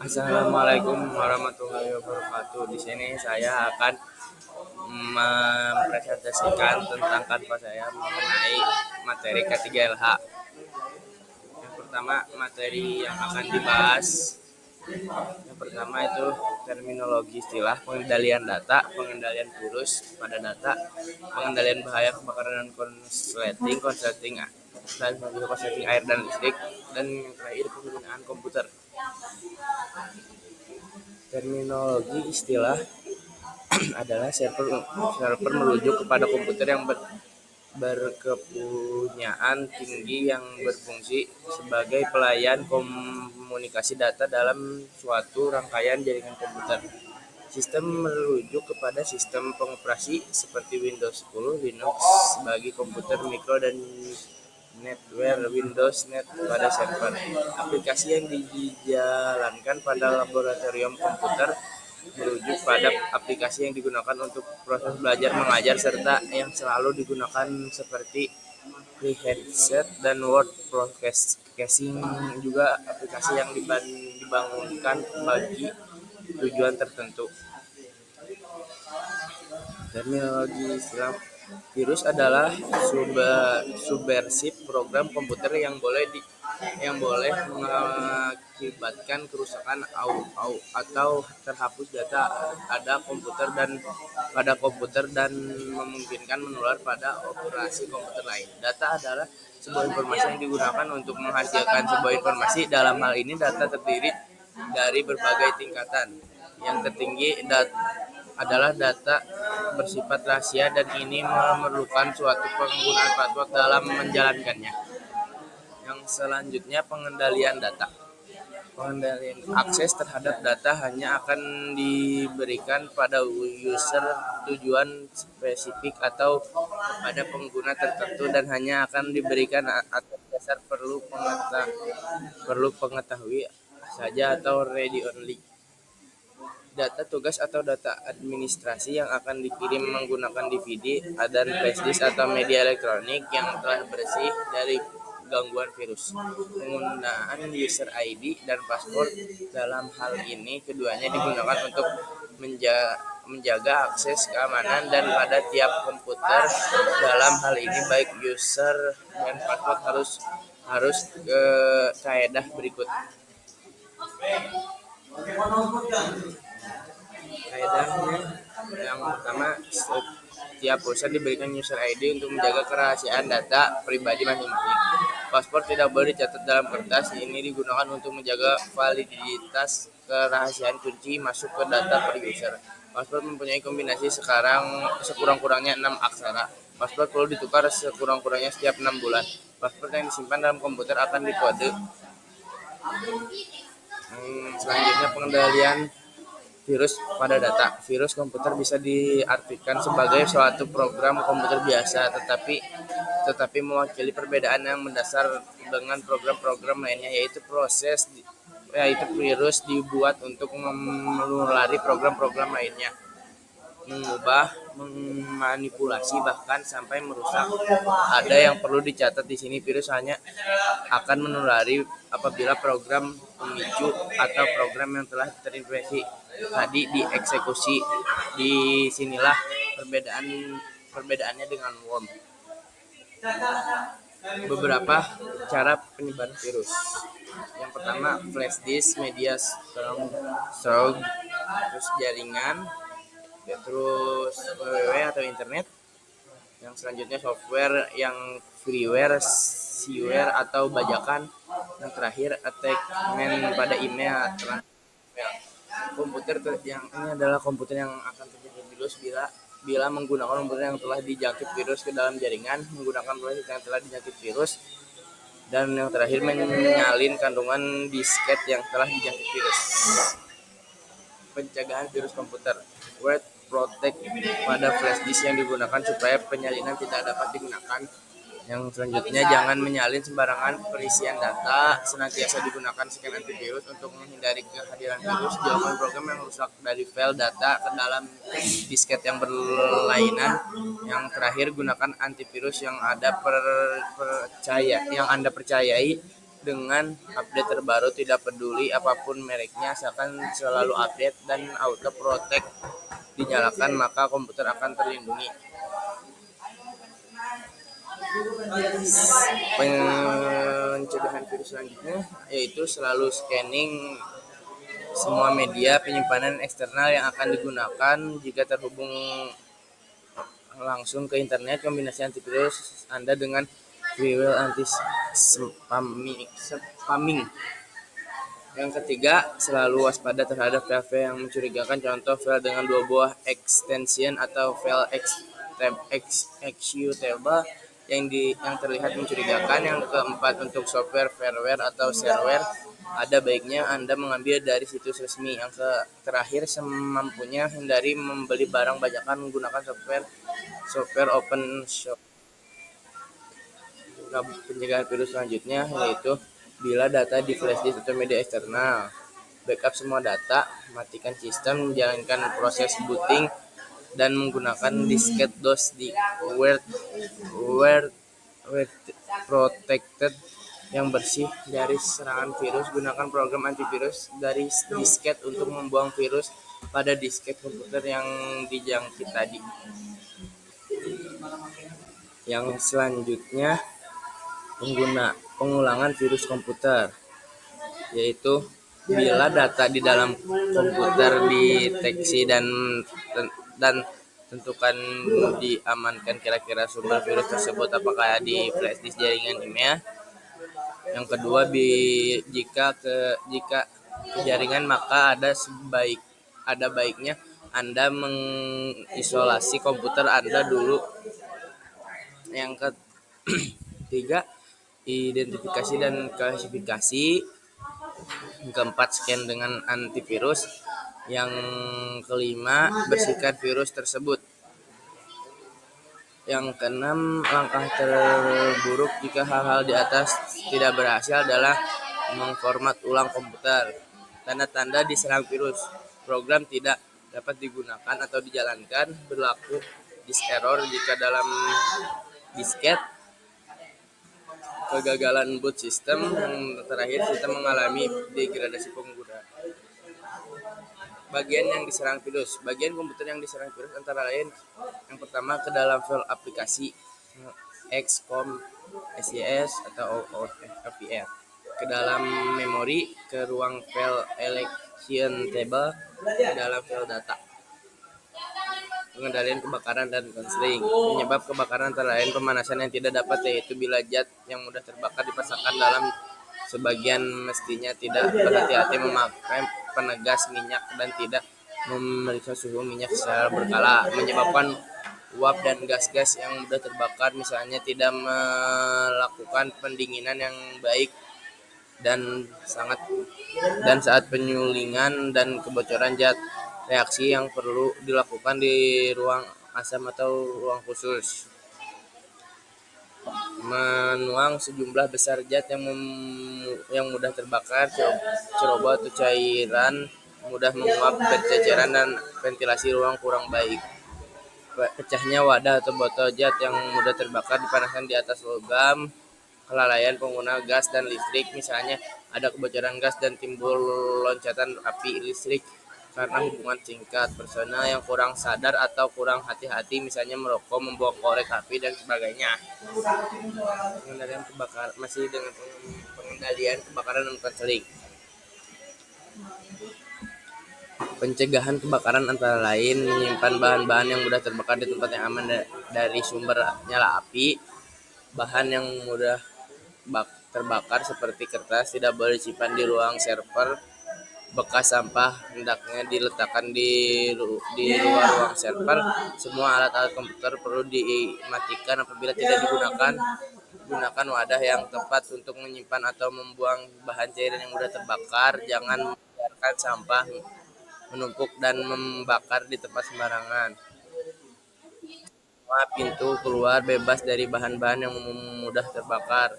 Assalamualaikum warahmatullahi wabarakatuh. Di sini saya akan mempresentasikan tentang kanva saya mengenai materi K3LH. Yang pertama, materi yang akan dibahas. Yang pertama itu terminologi istilah, pengendalian data, pengendalian virus pada data, pengendalian bahaya kebakaran dan konsleting dan konsleting air dan listrik, dan yang terakhir penggunaan komputer. Terminologi istilah adalah server merujuk kepada komputer yang berkepunyaan tinggi yang berfungsi sebagai pelayan komunikasi data dalam suatu rangkaian jaringan komputer. Sistem merujuk kepada sistem pengoperasi seperti Windows 10, Linux bagi komputer mikro, dan NetWare Windows Net pada server. Aplikasi yang dijalankan pada laboratorium komputer merujuk pada aplikasi yang digunakan untuk proses belajar mengajar serta yang selalu digunakan seperti Pre-headset dan word processing, juga aplikasi yang dibangunkan bagi tujuan tertentu. Terminologi istilah virus adalah subversif program komputer yang boleh mengakibatkan kerusakan atau terhapus data pada komputer dan memungkinkan menular pada operasi komputer lain. Data adalah sebuah informasi yang digunakan untuk menghasilkan sebuah informasi. Dalam hal ini data terdiri dari berbagai tingkatan. Yang tertinggi adalah data bersifat rahasia, dan ini memerlukan suatu penggunaan password dalam menjalankannya. Yang selanjutnya, pengendalian data. Pengendalian akses terhadap data hanya akan diberikan pada user tujuan spesifik atau kepada pengguna tertentu, dan hanya akan diberikan atas dasar perlu pengetahui saja atau read only. Data tugas atau data administrasi yang akan dikirim menggunakan DVD dan flash disk atau media elektronik yang telah bersih dari gangguan virus. Penggunaan user ID dan password, dalam hal ini keduanya digunakan untuk menjaga akses keamanan dan pada tiap komputer. Dalam hal ini baik user dan password harus ke kaedah berikut. Kaedahnya, yang pertama, setiap user diberikan user ID untuk menjaga kerahasiaan data pribadi masing-masing. Paspor tidak boleh dicatat dalam kertas. Ini digunakan untuk menjaga validitas kerahasiaan kunci masuk ke data per user. Paspor mempunyai kombinasi sekurang-kurangnya 6 aksara. Paspor perlu ditukar sekurang-kurangnya setiap 6 bulan. Paspor yang disimpan dalam komputer akan dikode. Selanjutnya, pengendalian virus pada data. Virus komputer bisa diartikan sebagai suatu program komputer biasa, tetapi mewakili perbedaan yang mendasar dengan program-program lainnya, yaitu virus dibuat untuk menulari program-program lainnya, mengubah, memanipulasi, bahkan sampai merusak. Ada yang perlu dicatat di sini, virus hanya akan menulari apabila program pemicu atau program yang telah terinfeksi tadi dieksekusi. Disinilah perbedaannya dengan worm. Beberapa cara penyebaran virus. Yang pertama, flash disk, media strong, terus jaringan, terus www atau internet. Yang selanjutnya, software yang freeware, shareware atau bajakan. Yang terakhir, attachment pada email. Ini adalah komputer yang akan terjangkit virus bila menggunakan komputer yang telah dijangkit virus ke dalam jaringan, menggunakan flash yang telah dijangkit virus, dan yang terakhir menyalin kandungan disket yang telah dijangkit virus. Pencegahan virus komputer. Word protect pada flash disk yang digunakan supaya penyalinan tidak dapat digunakan. Yang selanjutnya, jangan menyalin sembarangan perisian data. Senantiasa digunakan scan antivirus untuk menghindari kehadiran virus. Jauhkan program yang rusak dari file data ke dalam disket yang berlainan. Yang terakhir, gunakan antivirus yang Anda percayai dengan update terbaru, tidak peduli apapun mereknya, asalkan selalu update dan auto protect dinyalakan, maka komputer akan terlindungi. Pencegahan virus selanjutnya yaitu selalu scanning semua media penyimpanan eksternal yang akan digunakan. Jika terhubung langsung ke internet, kombinasi antivirus Anda dengan firewall anti spamming. Yang ketiga, selalu waspada terhadap file yang mencurigakan, contoh file dengan 2 buah extension atau file executable yang terlihat mencurigakan. Yang keempat, untuk software, firmware atau shareware, ada baiknya Anda mengambil dari situs resmi. Yang terakhir, semampunya hindari membeli barang bajakan menggunakan software open source. Nah, pencegahan virus selanjutnya yaitu bila data di flash disk atau media eksternal, backup semua data, matikan sistem, jalankan proses booting, dan menggunakan disket DOS di word protected yang bersih dari serangan virus. Gunakan program antivirus dari disket untuk membuang virus pada disket komputer yang dijangkit tadi. Yang selanjutnya, pengulangan virus komputer, yaitu bila data di dalam komputer dideteksi dan tentukan diamankan kira-kira sumber virus tersebut apakah di flash disk, jaringan email. Yang kedua, jika ke jaringan, maka ada baiknya Anda mengisolasi komputer Anda dulu. Yang ketiga, identifikasi dan klasifikasi. Keempat, scan dengan antivirus. Yang kelima, bersihkan virus tersebut. Yang keenam, langkah terburuk jika hal-hal di atas tidak berhasil adalah mengformat ulang komputer. Tanda-tanda diserang virus: program tidak dapat digunakan atau dijalankan, berlaku disk error jika dalam disket, kegagalan boot sistem. Yang terakhir, sistem mengalami degradasi pengguna. Bagian yang diserang virus. Bagian komputer yang diserang virus antara lain: yang pertama, ke dalam file aplikasi XCOM, SYS atau OFR, ke dalam memori, ke ruang file election table, ke dalam file data. Pengendalian kebakaran dan konsleting. Penyebab kebakaran antara lain pemanasan yang tidak dapat, yaitu bila zat yang mudah terbakar dipasangkan dalam sebagian, mestinya tidak berhati-hati memakai penegas minyak dan tidak memeriksa suhu minyak secara berkala, menyebabkan uap dan gas-gas yang mudah terbakar, misalnya tidak melakukan pendinginan yang baik dan saat penyulingan dan kebocoran zat reaksi yang perlu dilakukan di ruang asam atau ruang khusus. Menuang sejumlah besar zat yang mudah terbakar, ceroboh atau cairan mudah menguap, berceceran, dan ventilasi ruang kurang baik. Pecahnya wadah atau botol zat yang mudah terbakar dipanaskan di atas logam. Kelalaian pengguna gas dan listrik, misalnya ada kebocoran gas dan timbul loncatan api listrik karena hubungan singkat. Personel yang kurang sadar atau kurang hati-hati, misalnya merokok, membawa korek api, dan sebagainya. Pengendalian kebakaran. Masih dengan pengendalian kebakaran dan konseling. Pencegahan kebakaran antara lain: menyimpan bahan-bahan yang mudah terbakar di tempat yang aman dari sumber nyala api. Bahan yang mudah terbakar seperti kertas tidak boleh disimpan di ruang server. Bekas sampah hendaknya diletakkan di luar ruang server. Semua alat-alat komputer perlu dimatikan apabila tidak digunakan. Gunakan wadah yang tepat untuk menyimpan atau membuang bahan cairan yang mudah terbakar. Jangan membiarkan sampah menumpuk dan membakar di tempat sembarangan. Semua pintu keluar bebas dari bahan-bahan yang mudah terbakar.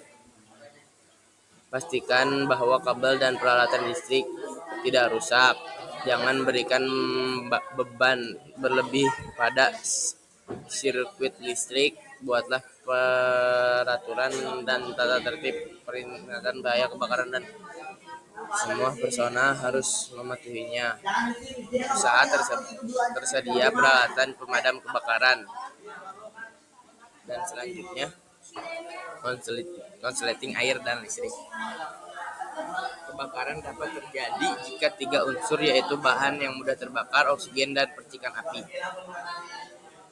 Pastikan bahwa kabel dan peralatan listrik tidak rusak. Jangan berikan beban berlebih pada sirkuit listrik. buatlah peraturan dan tata tertib peringatan bahaya kebakaran dan semua personal harus mematuhinya. Usaha tersedia peralatan pemadam kebakaran. Dan selanjutnya konsleting air dan listrik. Kebakaran dapat terjadi jika 3 unsur yaitu bahan yang mudah terbakar, oksigen, dan percikan api.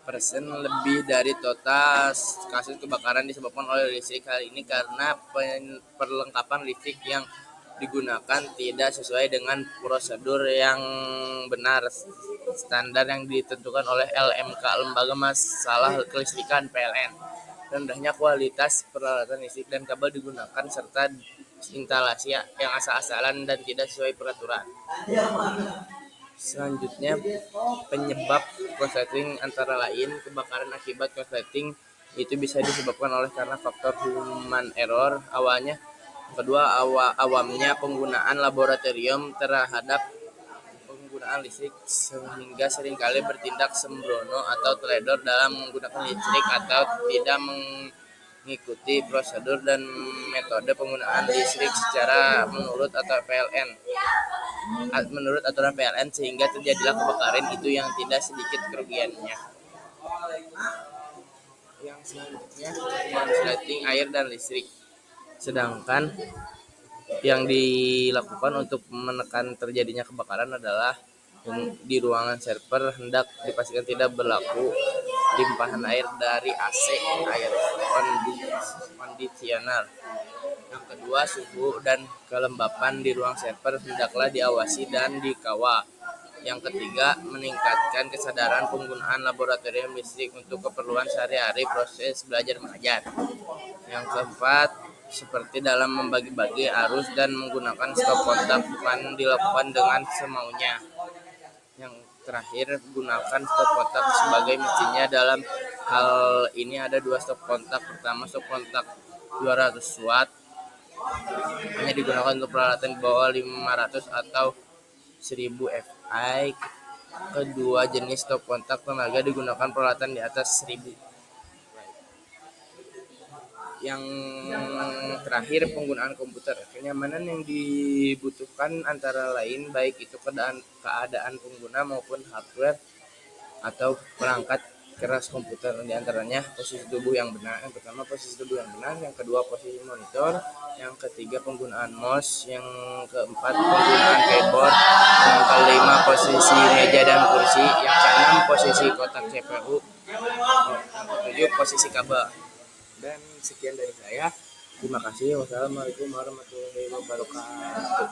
Persen lebih dari total kasus kebakaran disebabkan oleh listrik. Hal ini karena perlengkapan listrik yang digunakan tidak sesuai dengan prosedur yang benar, standar yang ditentukan oleh LMK, Lembaga Masalah Kelistrikan (PLN). Rendahnya kualitas peralatan listrik dan kabel digunakan serta instalasi yang asal-asalan dan tidak sesuai peraturan. Selanjutnya, penyebab konsleting antara lain kebakaran akibat konsleting itu bisa disebabkan oleh karena faktor human error awalnya. Kedua, awamnya penggunaan laboratorium terhadap penggunaan listrik sehingga seringkali bertindak sembrono atau teledor dalam menggunakan listrik atau tidak mengikuti prosedur dan metode penggunaan listrik secara menurut aturan PLN sehingga terjadilah kebakaran itu yang tidak sedikit kerugiannya. Yang selanjutnya konsleting air dan listrik. Sedangkan yang dilakukan untuk menekan terjadinya kebakaran adalah di ruangan server hendak dipastikan tidak berlaku limpahan air dari AC, air kondisioner. Yang kedua, suhu dan kelembapan di ruang server hendaklah diawasi dan dikawal. Yang ketiga, meningkatkan kesadaran penggunaan laboratorium listrik untuk keperluan sehari-hari proses belajar mengajar. Yang keempat, seperti dalam membagi-bagi arus dan menggunakan stop kontak bukan dilakukan dengan semaunya. Yang terakhir, gunakan stop kontak sebagai mestinya. Dalam hal ini ada 2 stop kontak. Pertama, stop kontak 200 watt hanya digunakan untuk peralatan di bawah 500 atau 1000 Fi. Kedua, jenis stop kontak tenaga digunakan peralatan di atas 1000. Yang terakhir, penggunaan komputer. Kenyamanan yang dibutuhkan antara lain baik itu keadaan pengguna maupun hardware atau perangkat keras komputer, di antaranya posisi tubuh yang benar. Yang pertama, posisi tubuh yang benar. Yang kedua, posisi monitor. Yang ketiga, penggunaan mouse. Yang keempat, penggunaan keyboard. Yang kelima, posisi meja dan kursi. Yang keenam, posisi kotak CPU. Yang ketujuh, posisi kabel. Dan sekian dari saya. Terima kasih. Wassalamualaikum warahmatullahi wabarakatuh.